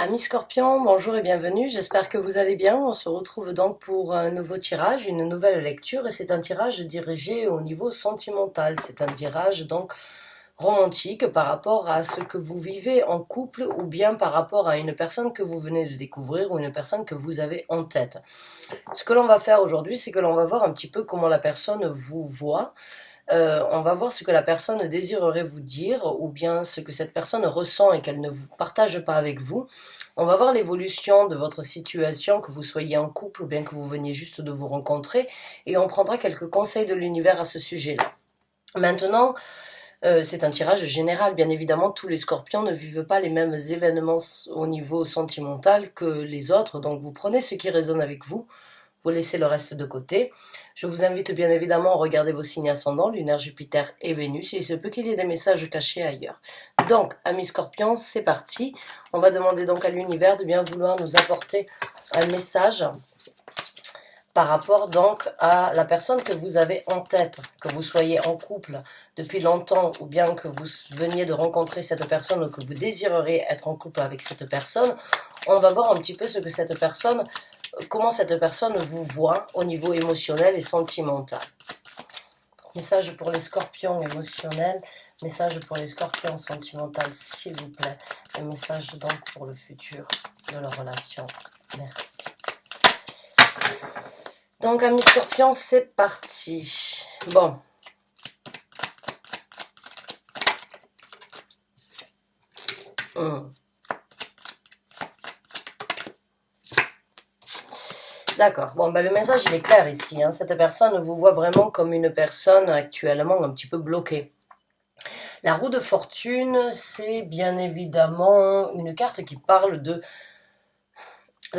Amis Scorpion, bonjour et bienvenue, j'espère que vous allez bien. On se retrouve donc pour un nouveau tirage, une nouvelle lecture et c'est un tirage dirigé au niveau sentimental. C'est un tirage donc romantique par rapport à ce que vous vivez en couple ou bien par rapport à une personne que vous venez de découvrir ou une personne que vous avez en tête. Ce que l'on va faire aujourd'hui, c'est que l'on va voir un petit peu comment la personne vous voit. On va voir ce que la personne désirerait vous dire ou bien ce que cette personne ressent et qu'elle ne vous partage pas avec vous. On va voir l'évolution de votre situation, que vous soyez en couple ou bien que vous veniez juste de vous rencontrer, et on prendra quelques conseils de l'univers à ce sujet-là. Maintenant, c'est un tirage général, bien évidemment, tous les scorpions ne vivent pas les mêmes événements au niveau sentimental que les autres, donc vous prenez ce qui résonne avec vous, vous laissez le reste de côté. Je vous invite bien évidemment à regarder vos signes ascendants, lunaire, Jupiter et Vénus, et il se peut qu'il y ait des messages cachés ailleurs. Donc, amis scorpions, c'est parti. On va demander donc à l'univers de bien vouloir nous apporter un message par rapport donc à la personne que vous avez en tête, que vous soyez en couple depuis longtemps ou bien que vous veniez de rencontrer cette personne ou que vous désirerez être en couple avec cette personne. On va voir un petit peu ce que cette personne, comment cette personne vous voit au niveau émotionnel et sentimental. Message pour les scorpions émotionnels, message pour les scorpions sentimentaux, s'il vous plaît. Et message donc pour le futur de leur relation. Merci. Donc, amis scorpions, c'est parti. Bon. D'accord. Bon, ben, le message, il est clair ici. Hein. Cette personne vous voit vraiment comme une personne actuellement un petit peu bloquée. La roue de fortune, c'est bien évidemment une carte qui parle de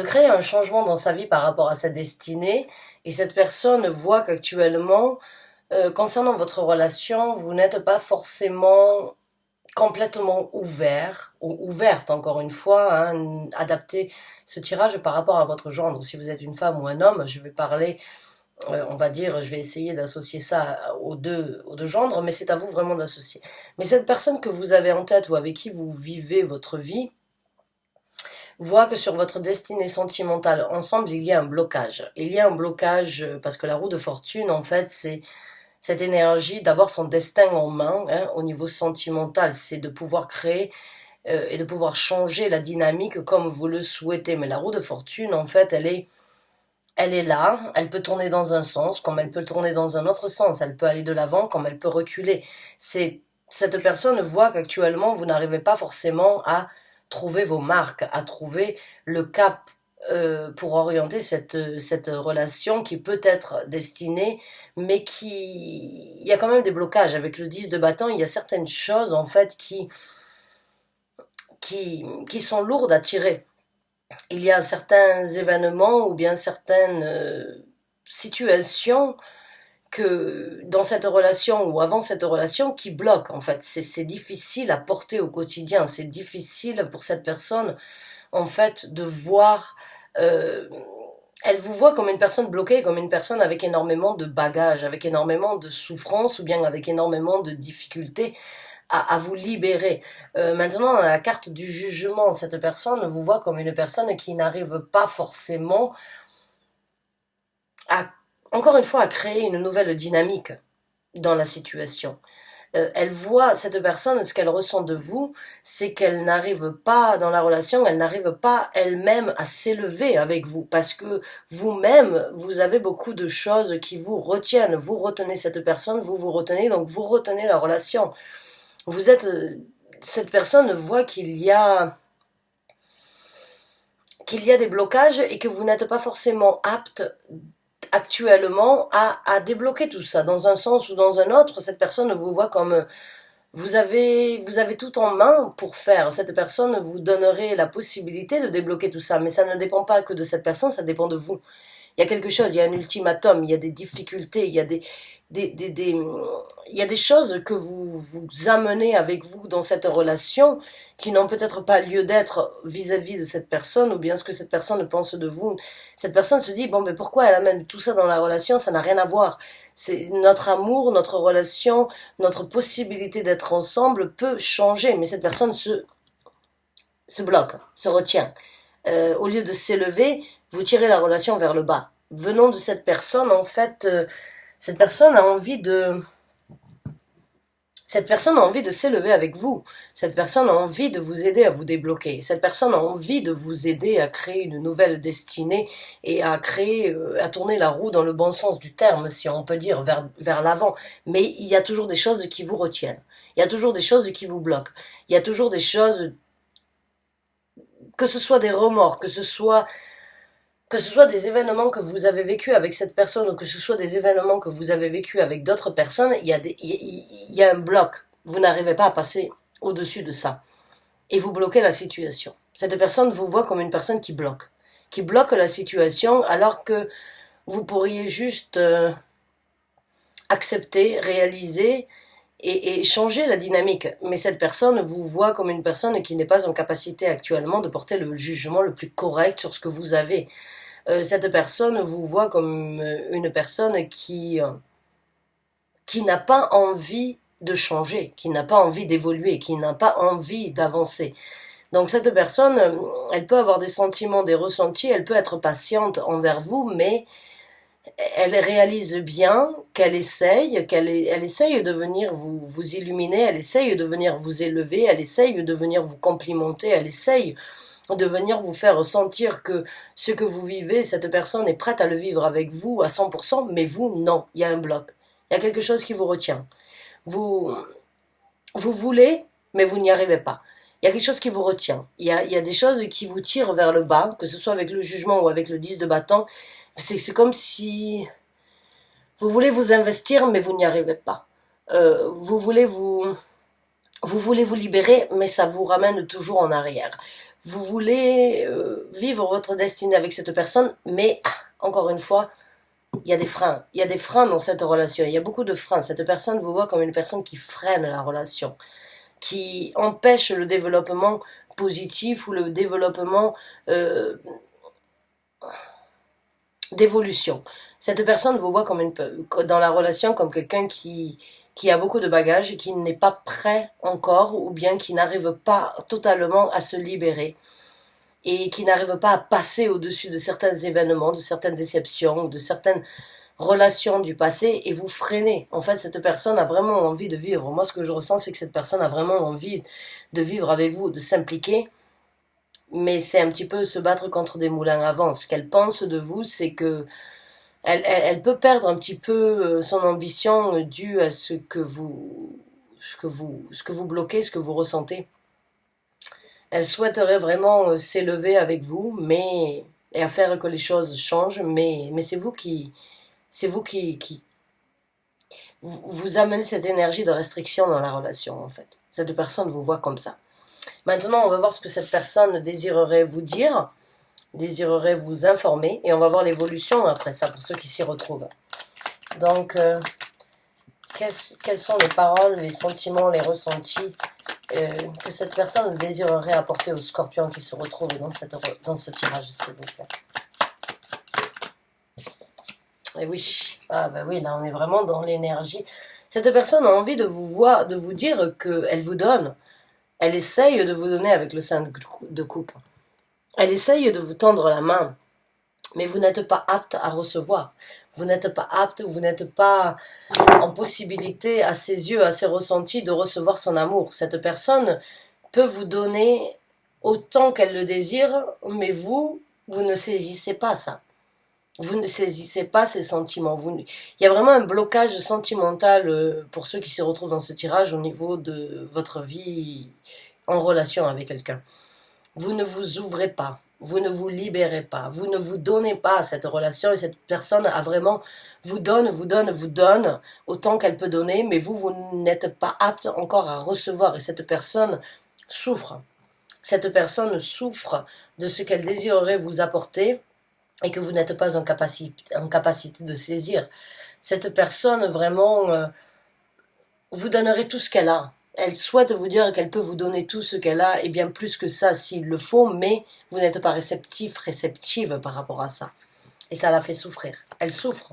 créer un changement dans sa vie par rapport à sa destinée. Et cette personne voit qu'actuellement, concernant votre relation, vous n'êtes pas forcément complètement ouvert, ou ouverte encore une fois, hein, adapter ce tirage par rapport à votre gendre. Si vous êtes une femme ou un homme, je vais parler, on va dire, je vais essayer d'associer ça aux deux gendres, mais c'est à vous vraiment d'associer. Mais cette personne que vous avez en tête ou avec qui vous vivez votre vie, voit que sur votre destinée sentimentale ensemble, il y a un blocage. Il y a un blocage parce que la roue de fortune, en fait, c'est cette énergie d'avoir son destin en main, hein, au niveau sentimental, c'est de pouvoir créer et de pouvoir changer la dynamique comme vous le souhaitez. Mais la roue de fortune, en fait, elle est là, elle peut tourner dans un sens, comme elle peut tourner dans un autre sens, elle peut aller de l'avant, comme elle peut reculer. Cette personne voit qu'actuellement, vous n'arrivez pas forcément à trouver vos marques, à trouver le cap pour orienter cette relation qui peut être destinée, mais il y a quand même des blocages. Avec le 10 de bâton, il y a certaines choses en fait qui sont lourdes à tirer. Il y a certains événements ou bien certaines situations que dans cette relation ou avant cette relation qui bloquent en fait. C'est difficile à porter au quotidien, c'est difficile pour cette personne en fait de voir, elle vous voit comme une personne bloquée, comme une personne avec énormément de bagages, avec énormément de souffrance ou bien avec énormément de difficultés à vous libérer. Maintenant, dans la carte du jugement, cette personne vous voit comme une personne qui n'arrive pas forcément à, encore une fois, à créer une nouvelle dynamique dans la situation. Elle voit, cette personne, ce qu'elle ressent de vous, c'est qu'elle n'arrive pas dans la relation, elle n'arrive pas elle-même à s'élever avec vous, parce que vous-même, vous avez beaucoup de choses qui vous retiennent. Vous retenez cette personne, vous vous retenez, donc vous retenez la relation. Vous êtes, cette personne voit qu'il y a des blocages et que vous n'êtes pas forcément apte actuellement à débloquer tout ça. Dans un sens ou dans un autre, cette personne vous voit comme vous avez tout en main pour faire. Cette personne vous donnerait la possibilité de débloquer tout ça, mais ça ne dépend pas que de cette personne, ça dépend de vous. Il y a quelque chose, il y a un ultimatum, il y a des difficultés, il y a il y a des choses que vous amenez avec vous dans cette relation qui n'ont peut-être pas lieu d'être vis-à-vis de cette personne ou bien ce que cette personne pense de vous. Cette personne se dit, bon, mais pourquoi elle amène tout ça dans la relation? Ça n'a rien à voir. C'est notre amour, notre relation, notre possibilité d'être ensemble peut changer, mais cette personne se bloque, se retient. Au lieu de s'élever, vous tirez la relation vers le bas. Venant de cette personne, en fait, cette personne a envie de... Cette personne a envie de s'élever avec vous. Cette personne a envie de vous aider à vous débloquer. Cette personne a envie de vous aider à créer une nouvelle destinée et à créer, à tourner la roue dans le bon sens du terme, si on peut dire, vers l'avant. Mais il y a toujours des choses qui vous retiennent. Il y a toujours des choses qui vous bloquent. Il y a toujours des choses, que ce soit des remords, que ce soit des événements que vous avez vécus avec cette personne ou que ce soit des événements que vous avez vécus avec d'autres personnes, il y a un bloc. Vous n'arrivez pas à passer au-dessus de ça. Et vous bloquez la situation. Cette personne vous voit comme une personne qui bloque la situation alors que vous pourriez juste accepter, réaliser et changer la dynamique. Mais cette personne vous voit comme une personne qui n'est pas en capacité actuellement de porter le jugement le plus correct sur ce que vous avez. Cette personne vous voit comme une personne qui n'a pas envie de changer, qui n'a pas envie d'évoluer, qui n'a pas envie d'avancer. Donc cette personne, elle peut avoir des sentiments, des ressentis, elle peut être patiente envers vous, mais elle réalise bien qu'elle essaye, elle essaye de venir vous illuminer, elle essaye de venir vous élever, elle essaye de venir vous complimenter, elle essaye de venir vous faire sentir que ce que vous vivez, cette personne est prête à le vivre avec vous à 100%, mais vous, non, il y a un bloc. Il y a quelque chose qui vous retient. Vous voulez, mais vous n'y arrivez pas. Il y a quelque chose qui vous retient. Il y a des choses qui vous tirent vers le bas, que ce soit avec le jugement ou avec le 10 de bâton. C'est comme si vous voulez vous investir, mais vous n'y arrivez pas. Vous voulez vous libérer, mais ça vous ramène toujours en arrière. Vous voulez vivre votre destinée avec cette personne, mais encore une fois, il y a des freins. Il y a des freins dans cette relation. Il y a beaucoup de freins. Cette personne vous voit comme une personne qui freine la relation, qui empêche le développement positif ou le développement d'évolution. Cette personne vous voit comme dans la relation comme quelqu'un qui a beaucoup de bagages et qui n'est pas prêt encore ou bien qui n'arrive pas totalement à se libérer et qui n'arrive pas à passer au-dessus de certains événements, de certaines déceptions, de certaines relations du passé et vous freinez. En fait, cette personne a vraiment envie de vivre. Moi, ce que je ressens, c'est que cette personne a vraiment envie de vivre avec vous, de s'impliquer, mais c'est un petit peu se battre contre des moulins à vent. Ce qu'elle pense de vous, c'est que elle peut perdre un petit peu son ambition due à ce que vous bloquez, ce que vous ressentez. Elle souhaiterait vraiment s'élever avec vous, mais et à faire que les choses changent, mais c'est vous qui vous amenez cette énergie de restriction dans la relation en fait. Cette personne vous voit comme ça. Maintenant, on va voir ce que cette personne désirerait vous dire, désirerait vous informer, et on va voir l'évolution après ça pour ceux qui s'y retrouvent. Donc, quelles sont les paroles, les sentiments, les ressentis que cette personne désirerait apporter au scorpion qui se retrouve dans ce tirage, s'il vous plaît. Et oui, oui, là on est vraiment dans l'énergie. Cette personne a envie de vous voir, de vous dire qu'elle vous donne. Elle essaye de vous donner avec le 5 de coupe. Elle essaye de vous tendre la main, mais vous n'êtes pas apte à recevoir. Vous n'êtes pas apte, vous n'êtes pas en possibilité, à ses yeux, à ses ressentis, de recevoir son amour. Cette personne peut vous donner autant qu'elle le désire, mais vous ne saisissez pas ça. Vous ne saisissez pas ces sentiments. Il y a vraiment un blocage sentimental pour ceux qui se retrouvent dans ce tirage au niveau de votre vie en relation avec quelqu'un. Vous ne vous ouvrez pas. Vous ne vous libérez pas, vous ne vous donnez pas à cette relation et cette personne a vraiment vous donne autant qu'elle peut donner, mais vous n'êtes pas apte encore à recevoir et cette personne souffre. Cette personne souffre de ce qu'elle désirerait vous apporter et que vous n'êtes pas en capacité de saisir. Cette personne vraiment vous donnerait tout ce qu'elle a. Elle souhaite vous dire qu'elle peut vous donner tout ce qu'elle a, et bien plus que ça s'il le faut, mais vous n'êtes pas réceptive par rapport à ça. Et ça la fait souffrir. Elle souffre.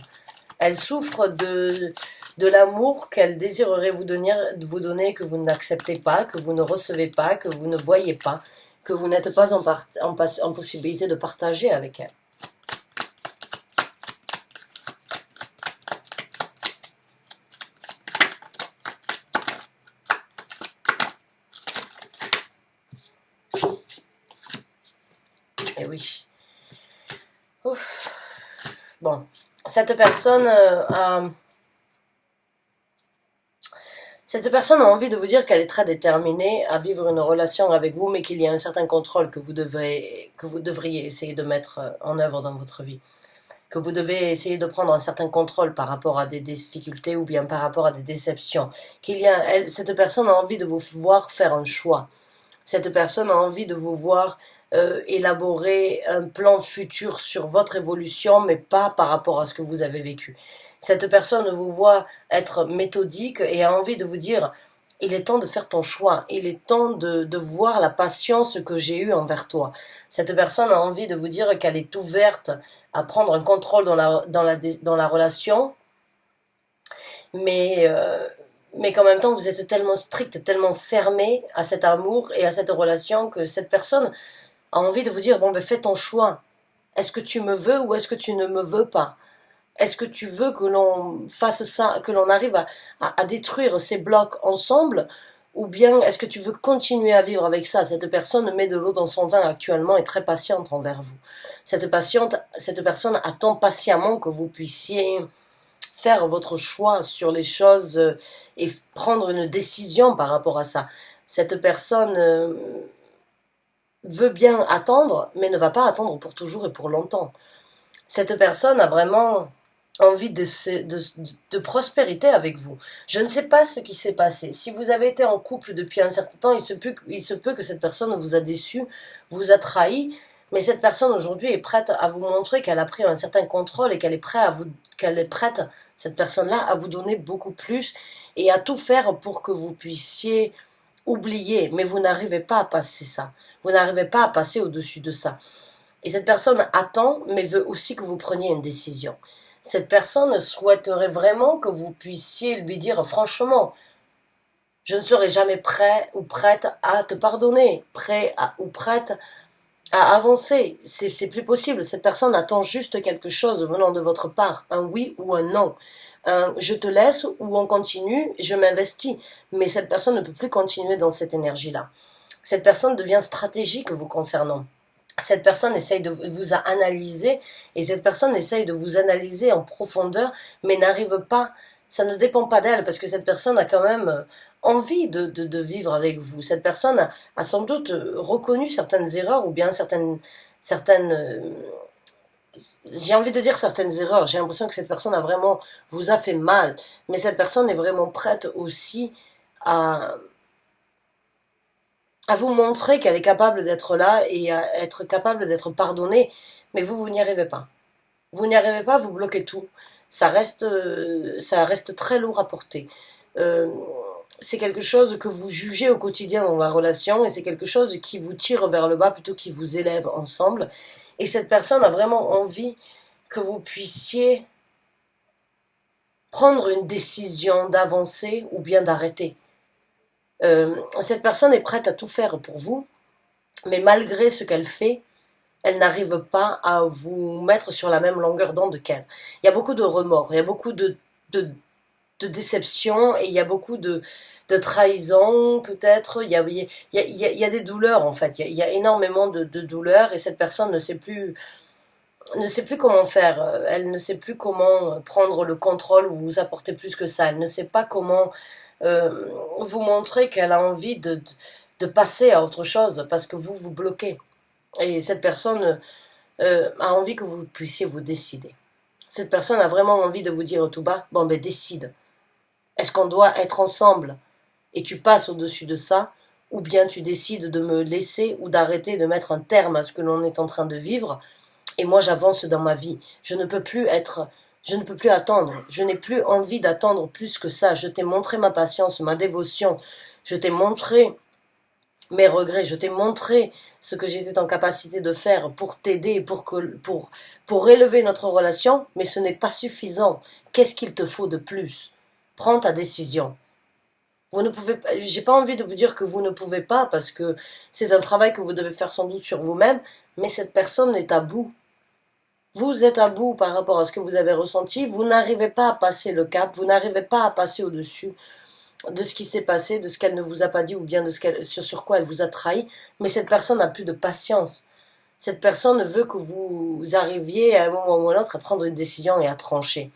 Elle souffre de l'amour qu'elle désirerait vous donner, que vous n'acceptez pas, que vous ne recevez pas, que vous ne voyez pas, que vous n'êtes pas en possibilité de partager avec elle. Et oui. Ouf. Bon, cette personne a envie de vous dire qu'elle est très déterminée à vivre une relation avec vous, mais qu'il y a un certain contrôle que vous devriez essayer de mettre en œuvre dans votre vie. Que vous devez essayer de prendre un certain contrôle par rapport à des difficultés ou bien par rapport à des déceptions. Cette personne a envie de vous voir faire un choix. Cette personne a envie de vous voir élaborer un plan futur sur votre évolution, mais pas par rapport à ce que vous avez vécu. Cette personne vous voit être méthodique et a envie de vous dire « Il est temps de faire ton choix, il est temps de voir la patience que j'ai eue envers toi. » Cette personne a envie de vous dire qu'elle est ouverte à prendre un contrôle dans la relation, mais qu'en même temps vous êtes tellement strict, tellement fermé à cet amour et à cette relation que cette personne a envie de vous dire, bon ben fais ton choix. Est-ce que tu me veux ou est-ce que tu ne me veux pas? Est-ce que tu veux que l'on fasse ça, que l'on arrive à détruire ces blocs ensemble? Ou bien est-ce que tu veux continuer à vivre avec ça? Cette personne met de l'eau dans son vin actuellement et est très patiente envers vous. Cette personne attend patiemment que vous puissiez faire votre choix sur les choses et prendre une décision par rapport à ça. Cette personne veut bien attendre, mais ne va pas attendre pour toujours et pour longtemps. Cette personne a vraiment envie de prospérité avec vous. Je ne sais pas ce qui s'est passé. Si vous avez été en couple depuis un certain temps, il se peut que cette personne vous a déçu, vous a trahi, mais cette personne aujourd'hui est prête à vous montrer qu'elle a pris un certain contrôle et qu'elle est prête, cette personne-là, à vous donner beaucoup plus et à tout faire pour que vous puissiez oublier, mais vous n'arrivez pas à passer ça. Vous n'arrivez pas à passer au-dessus de ça. Et cette personne attend, mais veut aussi que vous preniez une décision. Cette personne souhaiterait vraiment que vous puissiez lui dire franchement, je ne serai jamais prêt ou prête à te pardonner, ou prête à avancer. C'est plus possible. Cette personne attend juste quelque chose venant de votre part, un oui ou un non. Je te laisse ou on continue, je m'investis. Mais cette personne ne peut plus continuer dans cette énergie-là. Cette personne devient stratégique vous concernant. Cette personne essaye de vous analyser et cette personne essaye de vous analyser en profondeur, mais n'arrive pas, ça ne dépend pas d'elle parce que cette personne a quand même envie de vivre avec vous. Cette personne a sans doute reconnu certaines erreurs ou bien certaines j'ai envie de dire certaines erreurs. J'ai l'impression que cette personne vous a fait mal, mais cette personne est vraiment prête aussi à vous montrer qu'elle est capable d'être là et à être capable d'être pardonnée, mais vous n'y arrivez pas. Vous n'y arrivez pas, vous bloquez tout. Ça reste très lourd à porter. C'est quelque chose que vous jugez au quotidien dans la relation et c'est quelque chose qui vous tire vers le bas plutôt qu'il vous élève ensemble. Et cette personne a vraiment envie que vous puissiez prendre une décision d'avancer ou bien d'arrêter. Cette personne est prête à tout faire pour vous, mais malgré ce qu'elle fait, elle n'arrive pas à vous mettre sur la même longueur d'onde qu'elle. Il y a beaucoup de remords, il y a beaucoup de déception et il y a beaucoup de trahison peut-être. Il y a des douleurs en fait, il y a énormément de douleurs et cette personne ne sait plus comment faire. Elle ne sait plus comment prendre le contrôle ou vous apporter plus que ça. Elle ne sait pas comment vous montrer qu'elle a envie de passer à autre chose parce que vous bloquez. Et cette personne a envie que vous puissiez vous décider. Cette personne a vraiment envie de vous dire tout bas, bon ben décide. Est-ce qu'on doit être ensemble et tu passes au-dessus de ça, ou bien tu décides de me laisser ou d'arrêter de mettre un terme à ce que l'on est en train de vivre et moi j'avance dans ma vie. Je ne peux plus attendre. Je n'ai plus envie d'attendre plus que ça. Je t'ai montré ma patience, ma dévotion. Je t'ai montré mes regrets. Je t'ai montré ce que j'étais en capacité de faire pour t'aider, pour élever notre relation. Mais ce n'est pas suffisant. Qu'est-ce qu'il te faut de plus? Prends ta décision. Vous ne pouvez pas, j'ai pas envie de vous dire que vous ne pouvez pas, parce que c'est un travail que vous devez faire sans doute sur vous-même, mais cette personne est à bout. Vous êtes à bout par rapport à ce que vous avez ressenti, vous n'arrivez pas à passer le cap, vous n'arrivez pas à passer au-dessus de ce qui s'est passé, de ce qu'elle ne vous a pas dit ou bien de sur quoi elle vous a trahi, mais cette personne n'a plus de patience. Cette personne veut que vous arriviez à un moment ou à l'autre à prendre une décision et à trancher.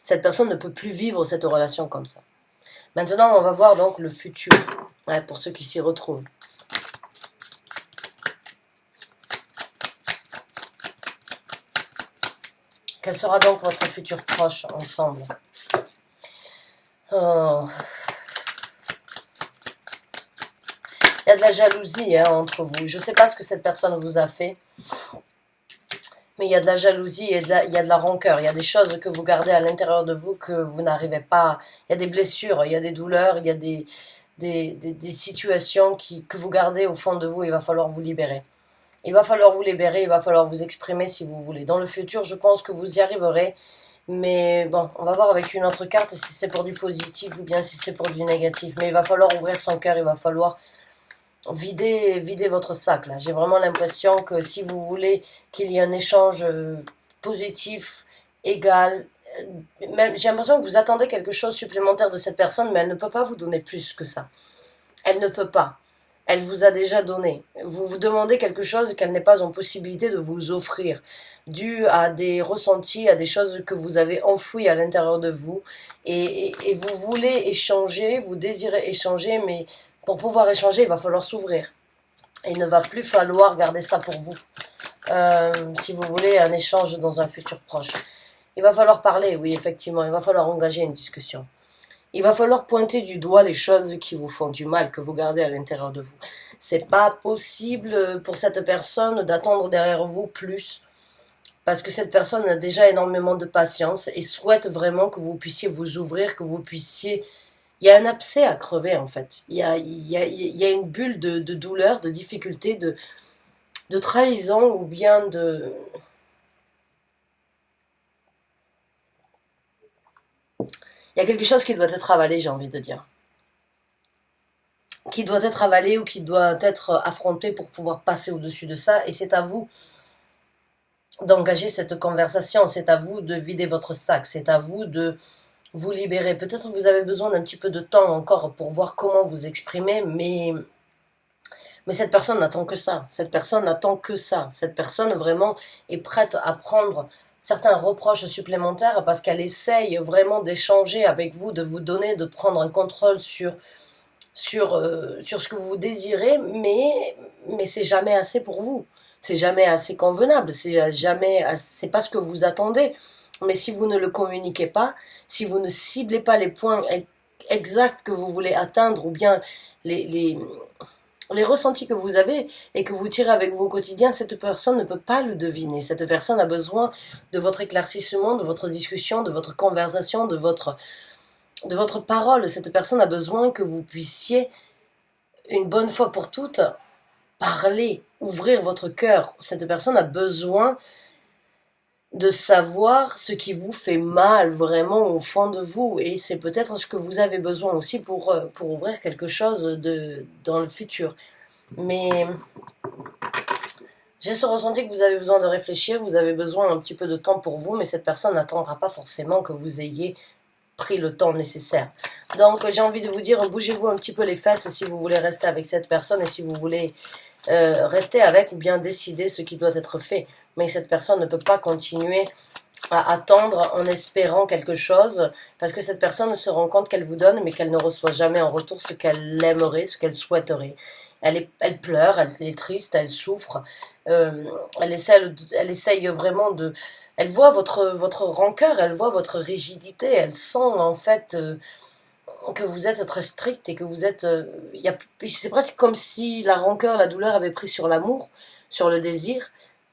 Cette personne ne peut plus vivre cette relation comme ça. Maintenant, on va voir donc le futur, ouais, pour ceux qui s'y retrouvent. Quel sera donc votre futur proche ensemble? Oh. Il y a de la jalousie entre vous. Je ne sais pas ce que cette personne vous a fait, mais il y a de la jalousie et il y a de la rancœur. Il y a des choses que vous gardez à l'intérieur de vous que vous n'arrivez pas. Il y a des blessures, il y a des douleurs, il y a des situations que vous gardez au fond de vous. Il va falloir vous libérer. Il va falloir vous libérer, il va falloir vous exprimer si vous voulez. Dans le futur, je pense que vous y arriverez. Mais bon, on va voir avec une autre carte si c'est pour du positif ou bien si c'est pour du négatif. Mais il va falloir ouvrir son cœur, il va falloir vider votre sac là. J'ai vraiment l'impression que si vous voulez qu'il y ait un échange positif, égal, même j'ai l'impression que vous attendez quelque chose supplémentaire de cette personne, mais elle ne peut pas vous donner plus que ça. Elle ne peut pas. Elle vous a déjà donné. Vous vous demandez quelque chose qu'elle n'est pas en possibilité de vous offrir, dû à des ressentis, à des choses que vous avez enfouies à l'intérieur de vous, et vous voulez échanger, vous désirez échanger, mais pour pouvoir échanger, il va falloir s'ouvrir. Il ne va plus falloir garder ça pour vous. Si vous voulez un échange dans un futur proche. Il va falloir parler, oui, effectivement. Il va falloir engager une discussion. Il va falloir pointer du doigt les choses qui vous font du mal, que vous gardez à l'intérieur de vous. C'est pas possible pour cette personne d'attendre derrière vous plus, parce que cette personne a déjà énormément de patience et souhaite vraiment que vous puissiez vous ouvrir, que vous puissiez... Il y a un abcès à crever en fait. Il y a une bulle de douleur, de difficulté, de trahison ou bien de... Il y a quelque chose qui doit être avalé, j'ai envie de dire. Qui doit être avalé ou qui doit être affronté pour pouvoir passer au-dessus de ça. Et c'est à vous d'engager cette conversation. C'est à vous de vider votre sac. C'est à vous de vous libérer. Peut-être que vous avez besoin d'un petit peu de temps encore pour voir comment vous exprimer, mais cette personne n'attend que ça. Cette personne n'attend que ça. Cette personne vraiment est prête à prendre certains reproches supplémentaires parce qu'elle essaye vraiment d'échanger avec vous, de vous donner, de prendre un contrôle sur ce que vous désirez, mais c'est jamais assez pour vous. C'est jamais assez convenable. C'est pas ce que vous attendez. Mais si vous ne le communiquez pas, si vous ne ciblez pas les points exacts que vous voulez atteindre ou bien les ressentis que vous avez et que vous tirez avec vous au quotidien, cette personne ne peut pas le deviner. Cette personne a besoin de votre éclaircissement, de votre discussion, de votre conversation, de votre parole. Cette personne a besoin que vous puissiez, une bonne fois pour toutes, parler, ouvrir votre cœur. Cette personne a besoin de savoir ce qui vous fait mal vraiment au fond de vous, et c'est peut-être ce que vous avez besoin aussi pour ouvrir quelque chose dans le futur. Mais j'ai ce ressenti que vous avez besoin de réfléchir, vous avez besoin un petit peu de temps pour vous, mais cette personne n'attendra pas forcément que vous ayez pris le temps nécessaire. Donc j'ai envie de vous dire, bougez-vous un petit peu les fesses si vous voulez rester avec cette personne et si vous voulez rester avec ou bien décider ce qui doit être fait. Mais cette personne ne peut pas continuer à attendre en espérant quelque chose, parce que cette personne se rend compte qu'elle vous donne, mais qu'elle ne reçoit jamais en retour ce qu'elle aimerait, ce qu'elle souhaiterait. Elle pleure, elle est triste, elle souffre, elle essaye vraiment de... Elle voit votre rancœur, elle voit votre rigidité, elle sent en fait que vous êtes très strict et que vous êtes... c'est presque comme si la rancœur, la douleur avait pris sur l'amour, sur le désir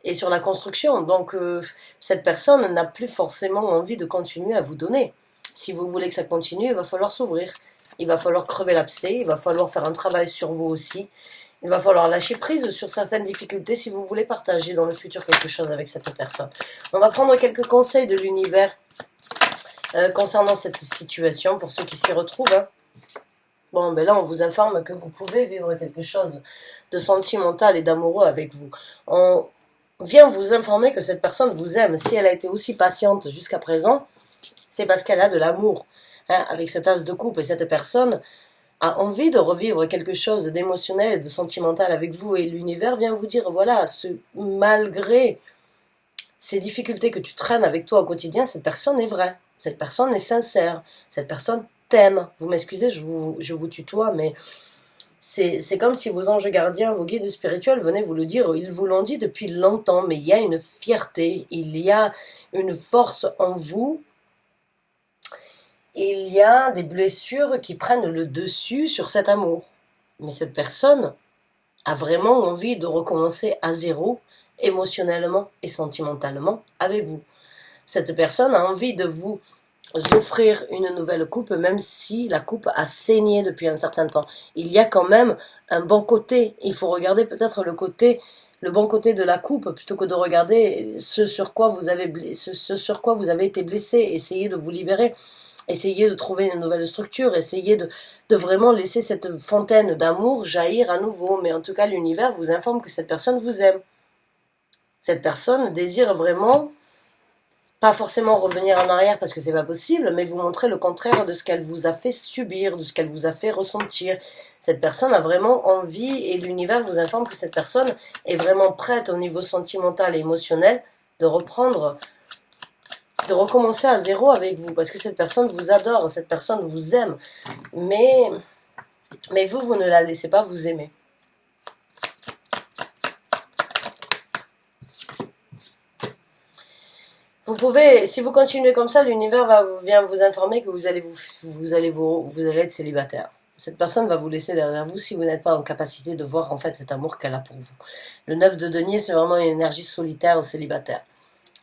et sur la construction. Donc cette personne n'a plus forcément envie de continuer à vous donner. Si vous voulez que ça continue, il va falloir s'ouvrir. Il va falloir crever l'abcès, il va falloir faire un travail sur vous aussi. Il va falloir lâcher prise sur certaines difficultés si vous voulez partager dans le futur quelque chose avec cette personne. On va prendre quelques conseils de l'univers concernant cette situation pour ceux qui s'y retrouvent. Bon, ben là, on vous informe que vous pouvez vivre quelque chose de sentimental et d'amoureux avec vous. On vient vous informer que cette personne vous aime. Si elle a été aussi patiente jusqu'à présent, c'est parce qu'elle a de l'amour, hein, avec cet as de coupe. Et cette personne a envie de revivre quelque chose d'émotionnel et de sentimental avec vous. Et l'univers vient vous dire, voilà, malgré ces difficultés que tu traînes avec toi au quotidien, cette personne est vraie. Cette personne est sincère. Cette personne t'aime. Vous m'excusez, je vous tutoie, mais c'est comme si vos anges gardiens, vos guides spirituels venaient vous le dire. Ils vous l'ont dit depuis longtemps, mais il y a une fierté, il y a une force en vous. Il y a des blessures qui prennent le dessus sur cet amour. Mais cette personne a vraiment envie de recommencer à zéro, émotionnellement et sentimentalement, avec vous. Cette personne a envie de vous offrir une nouvelle coupe, même si la coupe a saigné depuis un certain temps. Il y a quand même un bon côté. Il faut regarder peut-être le bon côté de la coupe, plutôt que de regarder ce sur quoi vous avez été blessé. Essayez de vous libérer. Essayez de trouver une nouvelle structure, essayez de vraiment laisser cette fontaine d'amour jaillir à nouveau. Mais en tout cas, l'univers vous informe que cette personne vous aime. Cette personne désire vraiment, pas forcément revenir en arrière parce que c'est pas possible, mais vous montrer le contraire de ce qu'elle vous a fait subir, de ce qu'elle vous a fait ressentir. Cette personne a vraiment envie et l'univers vous informe que cette personne est vraiment prête au niveau sentimental et émotionnel de recommencer à zéro avec vous, parce que cette personne vous adore, cette personne vous aime, mais vous ne la laissez pas vous aimer. Vous pouvez, si vous continuez comme ça, l'univers vient vous informer que vous allez être célibataire. Cette personne va vous laisser derrière vous si vous n'êtes pas en capacité de voir en fait cet amour qu'elle a pour vous. Le 9 de denier, c'est vraiment une énergie solitaire célibataire.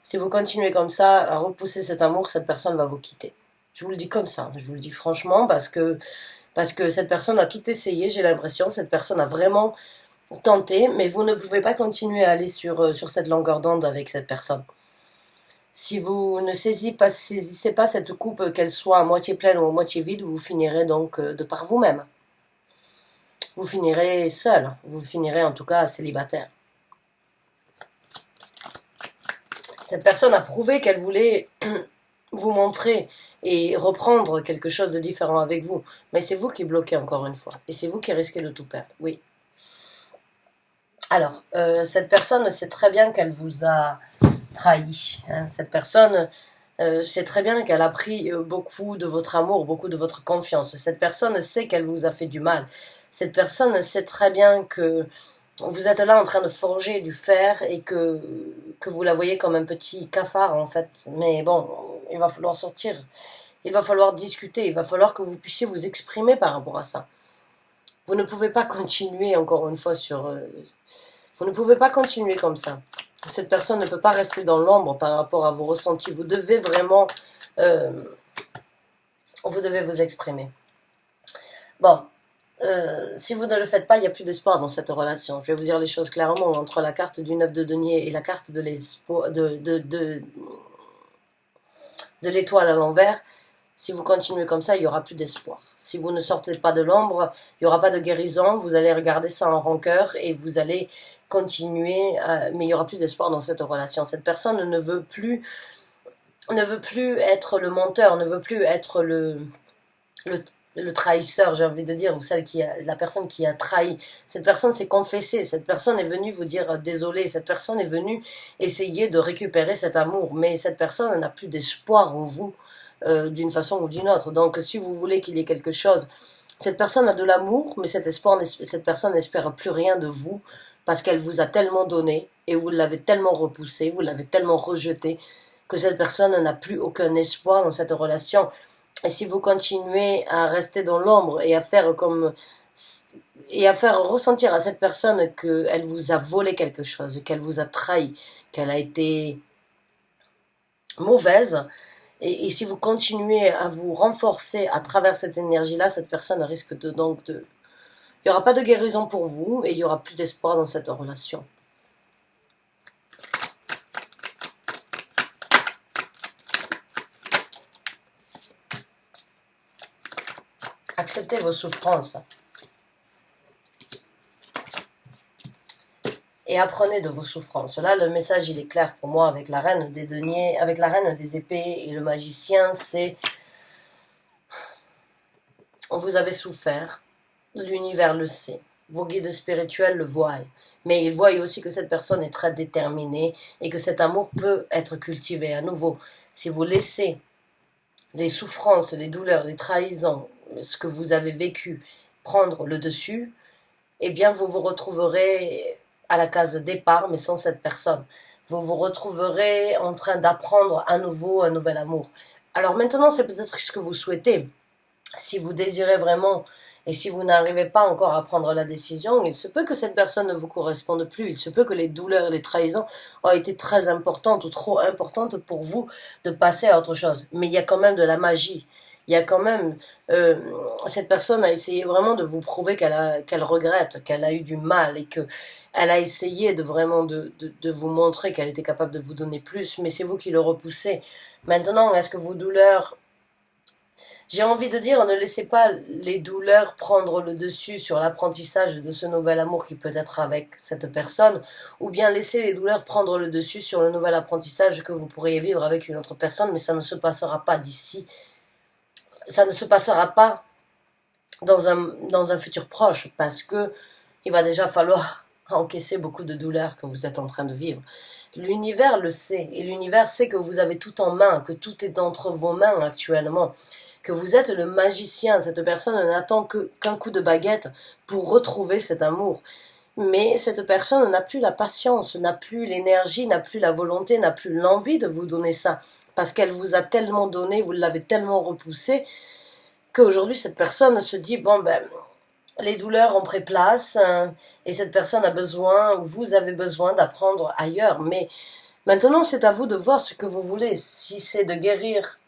Si vous continuez comme ça à repousser cet amour, cette personne va vous quitter. Je vous le dis comme ça, je vous le dis franchement, parce que cette personne a tout essayé, j'ai l'impression, cette personne a vraiment tenté, mais vous ne pouvez pas continuer à aller sur cette longueur d'onde avec cette personne. Si vous ne saisissez pas cette coupe, qu'elle soit à moitié pleine ou à moitié vide, vous finirez donc de par vous-même. Vous finirez seul, vous finirez en tout cas célibataire. Cette personne a prouvé qu'elle voulait vous montrer et reprendre quelque chose de différent avec vous. Mais c'est vous qui bloquez encore une fois. Et c'est vous qui risquez de tout perdre. Oui. Alors, cette personne sait très bien qu'elle vous a trahi. Hein. Cette personne sait très bien qu'elle a pris beaucoup de votre amour, beaucoup de votre confiance. Cette personne sait qu'elle vous a fait du mal. Cette personne sait très bien que vous êtes là en train de forger du fer et que vous la voyez comme un petit cafard en fait. Mais bon, il va falloir sortir, il va falloir discuter, il va falloir que vous puissiez vous exprimer par rapport à ça. Vous ne pouvez pas continuer encore une fois vous ne pouvez pas continuer comme ça. Cette personne ne peut pas rester dans l'ombre par rapport à vos ressentis. Vous devez vraiment, vous devez vous exprimer. Bon. Si vous ne le faites pas, il n'y a plus d'espoir dans cette relation. Je vais vous dire les choses clairement. Entre la carte du 9 de denier et la carte de l'espoir, de l'étoile à l'envers, si vous continuez comme ça, il n'y aura plus d'espoir. Si vous ne sortez pas de l'ombre, il n'y aura pas de guérison. Vous allez regarder ça en rancœur et vous allez continuer, mais il n'y aura plus d'espoir dans cette relation. Cette personne ne veut plus être le menteur, ne veut plus être le trahisseur, j'ai envie de dire, ou la personne qui a trahi. Cette personne s'est confessée, cette personne est venue vous dire désolé, cette personne est venue essayer de récupérer cet amour, mais cette personne n'a plus d'espoir en vous d'une façon ou d'une autre. Donc si vous voulez qu'il y ait quelque chose, cette personne a de l'amour, mais cette personne n'espère plus rien de vous parce qu'elle vous a tellement donné et vous l'avez tellement repoussé, vous l'avez tellement rejeté que cette personne n'a plus aucun espoir dans cette relation. Et si vous continuez à rester dans l'ombre et à faire ressentir à cette personne qu'elle vous a volé quelque chose, qu'elle vous a trahi, qu'elle a été mauvaise, et si vous continuez à vous renforcer à travers cette énergie-là, cette personne risque de il n'y aura pas de guérison pour vous et il n'y aura plus d'espoir dans cette relation. Acceptez vos souffrances. Et apprenez de vos souffrances. Là, le message, il est clair pour moi avec la reine des deniers, avec la reine des épées et le magicien, c'est vous avez souffert, l'univers le sait, vos guides spirituels le voient, mais ils voient aussi que cette personne est très déterminée et que cet amour peut être cultivé à nouveau. Si vous laissez les souffrances, les douleurs, les trahisons, ce que vous avez vécu prendre le dessus, eh bien vous vous retrouverez à la case départ, mais sans cette personne. Vous vous retrouverez en train d'apprendre à nouveau un nouvel amour. Alors maintenant, c'est peut-être ce que vous souhaitez. Si vous désirez vraiment, et si vous n'arrivez pas encore à prendre la décision, il se peut que cette personne ne vous corresponde plus. Il se peut que les douleurs, les trahisons ont été très importantes ou trop importantes pour vous de passer à autre chose. Mais il y a quand même de la magie. Il y a quand même... cette personne a essayé vraiment de vous prouver qu'elle regrette, qu'elle a eu du mal et qu'elle a essayé de vraiment de vous montrer qu'elle était capable de vous donner plus, mais c'est vous qui le repoussez. Maintenant, est-ce que vos douleurs... J'ai envie de dire, ne laissez pas les douleurs prendre le dessus sur l'apprentissage de ce nouvel amour qui peut être avec cette personne, ou bien laissez les douleurs prendre le dessus sur le nouvel apprentissage que vous pourriez vivre avec une autre personne, mais ça ne se passera pas d'ici. Ça ne se passera pas dans un futur proche, parce que il va déjà falloir encaisser beaucoup de douleurs que vous êtes en train de vivre. L'univers le sait, et l'univers sait que vous avez tout en main, que tout est entre vos mains actuellement, que vous êtes le magicien. Cette personne n'attend qu'un coup de baguette pour retrouver cet amour. Mais cette personne n'a plus la patience, n'a plus l'énergie, n'a plus la volonté, n'a plus l'envie de vous donner ça. Parce qu'elle vous a tellement donné, vous l'avez tellement repoussé, qu'aujourd'hui cette personne se dit, bon ben, les douleurs ont pris place, et cette personne a besoin, ou vous avez besoin d'apprendre ailleurs. Mais maintenant c'est à vous de voir ce que vous voulez. Si c'est de guérir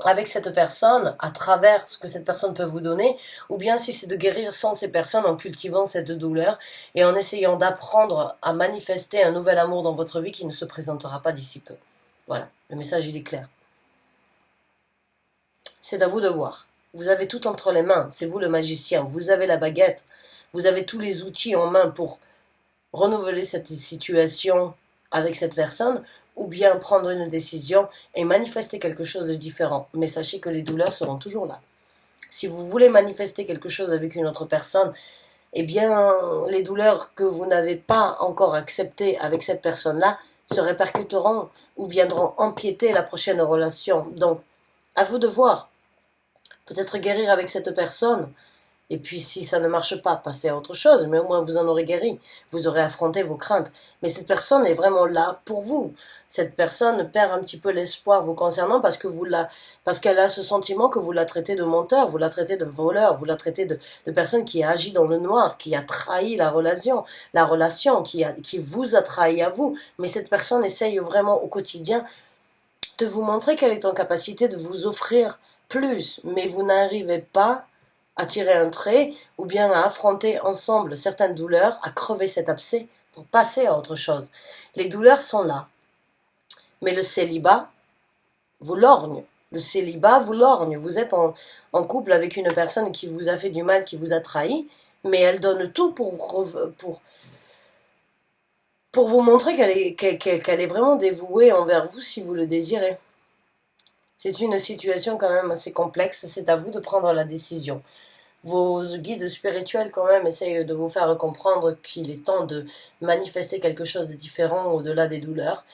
avec cette personne, à travers ce que cette personne peut vous donner, ou bien si c'est de guérir sans ces personnes en cultivant cette douleur et en essayant d'apprendre à manifester un nouvel amour dans votre vie qui ne se présentera pas d'ici peu. Voilà, le message il est clair. C'est à vous de voir. Vous avez tout entre les mains, c'est vous le magicien, vous avez la baguette, vous avez tous les outils en main pour renouveler cette situation avec cette personne, ou bien prendre une décision et manifester quelque chose de différent. Mais sachez que les douleurs seront toujours là. Si vous voulez manifester quelque chose avec une autre personne, eh bien, les douleurs que vous n'avez pas encore acceptées avec cette personne-là se répercuteront ou viendront empiéter la prochaine relation. Donc, à vous de voir. Peut-être guérir avec cette personne. Et puis si ça ne marche pas, passez à autre chose, mais au moins vous en aurez guéri, vous aurez affronté vos craintes. Mais cette personne est vraiment là pour vous. Cette personne perd un petit peu l'espoir vous concernant parce qu'elle a ce sentiment que vous la traitez de menteur, vous la traitez de voleur, vous la traitez de personne qui a agi dans le noir, qui a trahi la relation, qui vous a trahi à vous. Mais cette personne essaye vraiment au quotidien de vous montrer qu'elle est en capacité de vous offrir plus, mais vous n'arrivez pas à tirer un trait, ou bien à affronter ensemble certaines douleurs, à crever cet abcès pour passer à autre chose. Les douleurs sont là, mais le célibat vous lorgne. Le célibat vous lorgne. Vous êtes en couple avec une personne qui vous a fait du mal, qui vous a trahi, mais elle donne tout pour vous montrer qu'elle est vraiment dévouée envers vous si vous le désirez. C'est une situation quand même assez complexe, c'est à vous de prendre la décision. Vos guides spirituels quand même essayent de vous faire comprendre qu'il est temps de manifester quelque chose de différent au-delà des douleurs.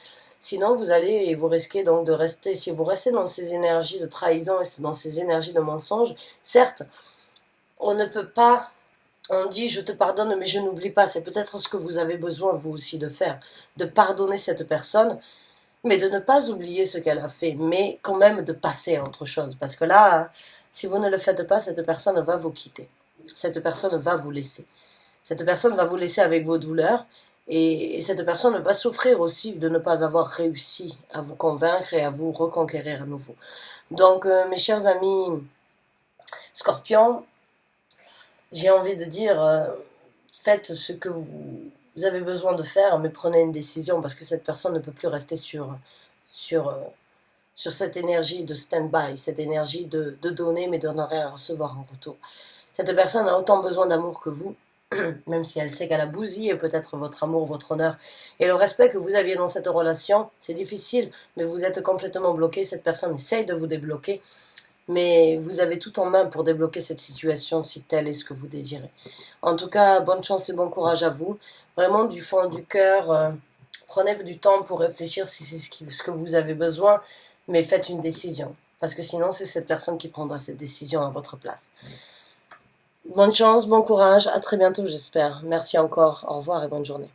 Sinon, vous risquez donc de rester, si vous restez dans ces énergies de trahison et dans ces énergies de mensonge, certes, on ne peut pas, on dit je te pardonne mais je n'oublie pas, c'est peut-être ce que vous avez besoin vous aussi de faire, de pardonner cette personne, mais de ne pas oublier ce qu'elle a fait, mais quand même de passer à autre chose. Parce que là, si vous ne le faites pas, cette personne va vous quitter. Cette personne va vous laisser. Cette personne va vous laisser avec vos douleurs, et cette personne va souffrir aussi de ne pas avoir réussi à vous convaincre et à vous reconquérir à nouveau. Donc, mes chers amis Scorpions, j'ai envie de dire, faites ce que vous avez besoin de faire, mais prenez une décision parce que cette personne ne peut plus rester sur sur cette énergie de stand-by, cette énergie de donner mais de ne rien recevoir en retour. Cette personne a autant besoin d'amour que vous, même si elle sait qu'elle a bousillé peut-être votre amour, votre honneur et le respect que vous aviez dans cette relation. C'est difficile, mais vous êtes complètement bloqué. Cette personne essaye de vous débloquer, mais vous avez tout en main pour débloquer cette situation si tel est ce que vous désirez. En tout cas, bonne chance et bon courage à vous. Vraiment du fond du cœur, prenez du temps pour réfléchir si c'est ce que vous avez besoin, mais faites une décision. Parce que sinon, c'est cette personne qui prendra cette décision à votre place. Bonne chance, bon courage, à très bientôt j'espère. Merci encore, au revoir et bonne journée.